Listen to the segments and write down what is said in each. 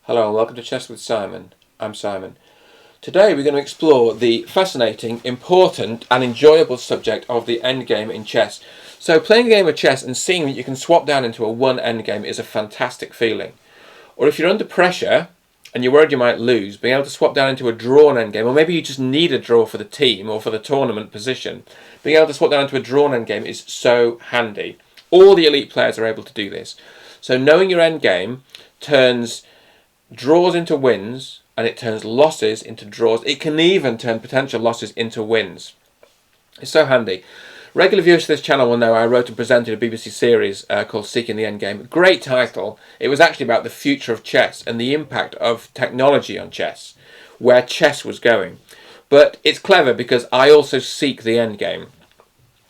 Hello and welcome to Chess with Simon. I'm Simon. Today we're going to explore the fascinating, important and enjoyable subject of the endgame in chess. So playing a game of chess and seeing that you can swap down into a one endgame is a fantastic feeling. Or if you're under pressure and you're worried you might lose, being able to swap down into a drawn endgame, or maybe you just need a draw for the team or for the tournament position, being able to swap down into a drawn endgame is so handy. All the elite players are able to do this. So knowing your endgame turns draws into wins, and it turns losses into draws. It can even turn potential losses into wins. It's so handy. Regular viewers to this channel will know I wrote and presented a BBC series called Seeking the Endgame. Great title. It was actually about the future of chess and the impact of technology on chess, where chess was going. But it's clever because I also seek the endgame.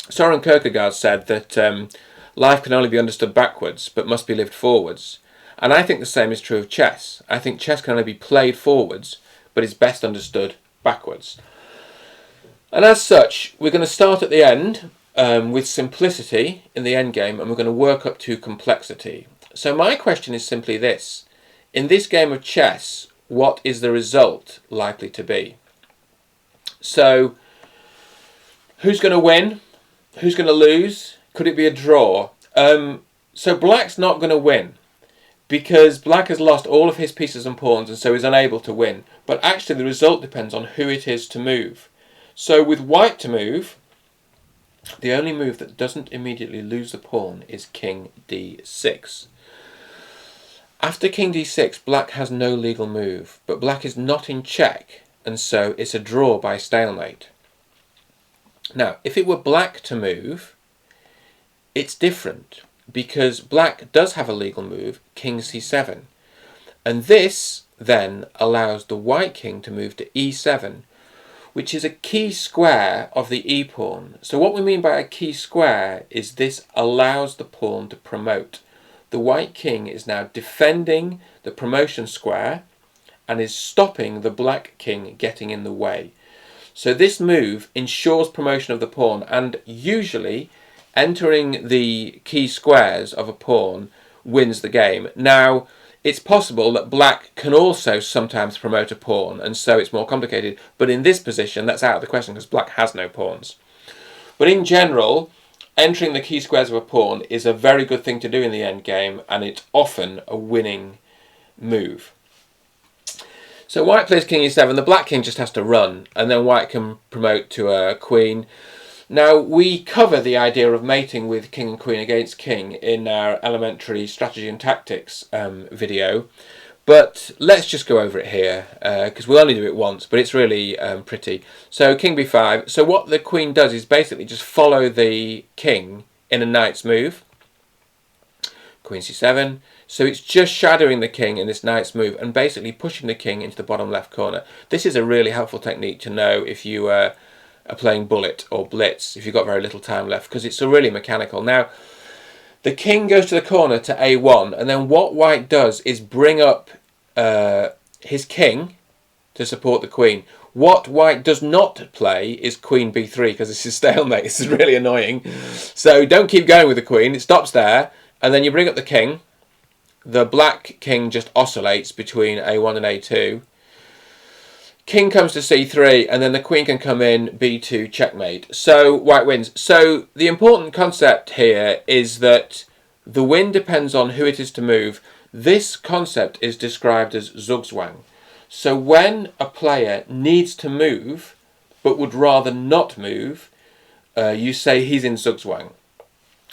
Soren Kierkegaard said that life can only be understood backwards, but must be lived forwards. And I think the same is true of chess. I think chess can only be played forwards, but is best understood backwards. And as such, we're going to start at the end with simplicity in the endgame, and we're going to work up to complexity. So my question is simply this. In this game of chess, what is the result likely to be? So, who's going to win? Who's going to lose? Could it be a draw? So black's not going to win, because black has lost all of his pieces and pawns and so is unable to win. But actually the result depends on who it is to move. So with white to move, the only move that doesn't immediately lose the pawn is king d6. After king d6, black has no legal move, but black is not in check, and so it's a draw by stalemate. Now, if it were black to move, it's different, because black does have a legal move, king c7. And this then allows the white king to move to e7, which is a key square of the e-pawn. So what we mean by a key square is this allows the pawn to promote. The white king is now defending the promotion square and is stopping the black king getting in the way. So this move ensures promotion of the pawn, and usually entering the key squares of a pawn wins the game. Now, it's possible that black can also sometimes promote a pawn, and so it's more complicated. But in this position, that's out of the question because black has no pawns. But in general, entering the key squares of a pawn is a very good thing to do in the endgame, and it's often a winning move. So white plays king e7, the black king just has to run, and then white can promote to a queen. Now, we cover the idea of mating with king and queen against king in our elementary strategy and tactics video, but let's just go over it here, because we'll only do it once, but it's really pretty. So king b5, so what the queen does is basically just follow the king in a knight's move. Queen c7, so it's just shadowing the king in this knight's move and basically pushing the king into the bottom left corner. This is a really helpful technique to know if you are playing bullet or blitz, if you've got very little time left, because it's really mechanical. Now, the king goes to the corner to a1, and then what white does is bring up his king to support the queen. What white does not play is queen b3, because this is stalemate. This is really annoying. So don't keep going with the queen. It stops there, and then you bring up the king. The black king just oscillates between a1 and a2. King comes to c3, and then the queen can come in, b2, checkmate. So white wins. So the important concept here is that the win depends on who it is to move. This concept is described as Zugzwang. So when a player needs to move, but would rather not move, you say he's in Zugzwang.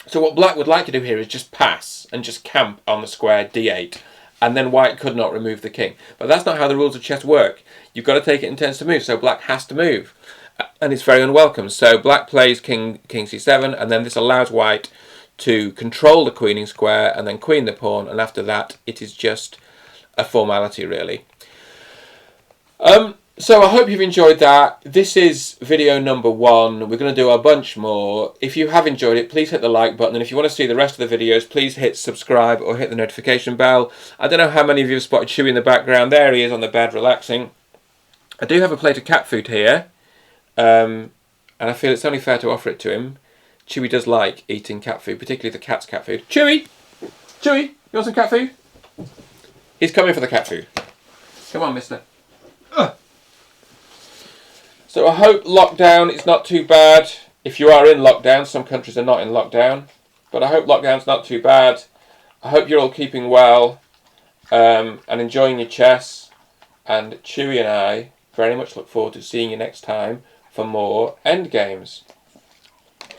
So what black would like to do here is just pass and just camp on the square d8. And then white could not remove the king. But that's not how the rules of chess work. You've got to take it in turns to move, so black has to move. And it's very unwelcome. So black plays king c7, and then this allows white to control the queening square and then queen the pawn, and after that it is just a formality, really. So I hope you've enjoyed that. This is video number 1. We're going to do a bunch more. If you have enjoyed it, please hit the like button. And if you want to see the rest of the videos, please hit subscribe or hit the notification bell. I don't know how many of you have spotted Chewy in the background. There he is on the bed relaxing. I do have a plate of cat food here. And I feel it's only fair to offer it to him. Chewy does like eating cat food, particularly the cat's cat food. Chewy! Chewy, you want some cat food? He's coming for the cat food. Come on, mister. Ugh. So I hope lockdown is not too bad. If you are in lockdown, some countries are not in lockdown. But I hope lockdown's not too bad. I hope you're all keeping well and enjoying your chess. And Chewie and I very much look forward to seeing you next time for more Endgames.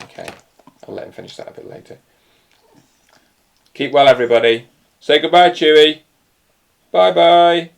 Okay, I'll let him finish that a bit later. Keep well, everybody. Say goodbye, Chewie. Bye-bye.